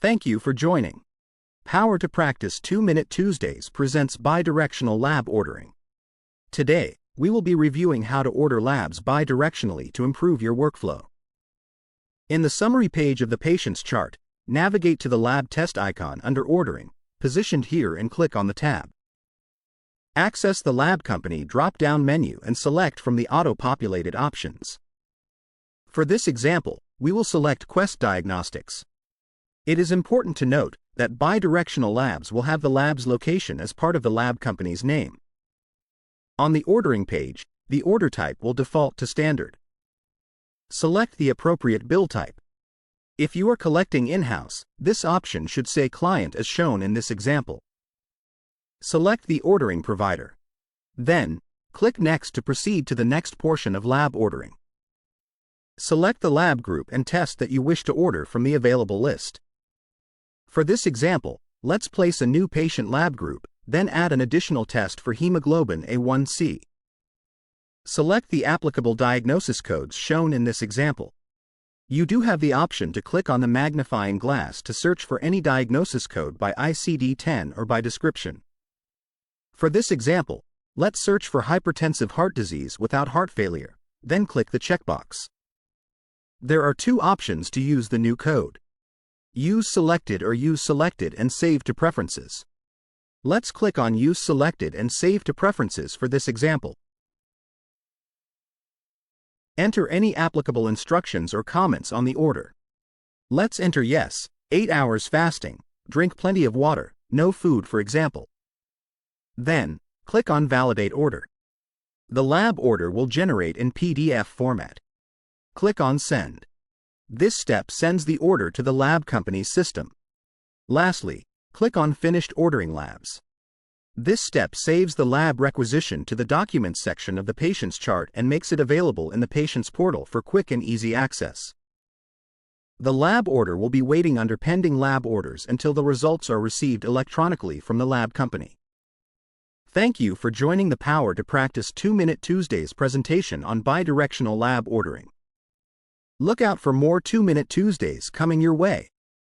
Thank you for joining. Power to Practice 2-Minute Tuesdays presents Bi-directional Lab Ordering. Today, we will be reviewing how to order labs bi-directionally to improve your workflow. In the summary page of the patient's chart, navigate to the lab test icon under Ordering, positioned here, and click on the tab. Access the lab company drop-down menu and select from the auto-populated options. For this example, we will select Quest Diagnostics. It is important to note that bi-directional labs will have the lab's location as part of the lab company's name. On the ordering page, the order type will default to standard. Select the appropriate bill type. If you are collecting in-house, this option should say client as shown in this example. Select the ordering provider. Then, click Next to proceed to the next portion of lab ordering. Select the lab group and test that you wish to order from the available list. For this example, let's place a new patient lab group, then add an additional test for hemoglobin A1C. Select the applicable diagnosis codes shown in this example. You do have the option to click on the magnifying glass to search for any diagnosis code by ICD-10 or by description. For this example, let's search for hypertensive heart disease without heart failure, then click the checkbox. There are two options to use the new code. Use Selected or Use Selected and Save to Preferences. Let's click on Use Selected and Save to Preferences for this example. Enter any applicable instructions or comments on the order. Let's enter yes, 8 hours fasting, drink plenty of water, no food for example. Then, click on Validate Order. The lab order will generate in PDF format. Click on Send. This step sends the order to the lab company's system. Lastly, click on Finished Ordering Labs. This step saves the lab requisition to the Documents section of the patient's chart and makes it available in the patient's portal for quick and easy access. The lab order will be waiting under Pending Lab Orders until the results are received electronically from the lab company. Thank you for joining the Power to Practice 2-Minute Tuesdays presentation on bi-directional lab ordering. Look out for more 2-Minute Tuesdays coming your way.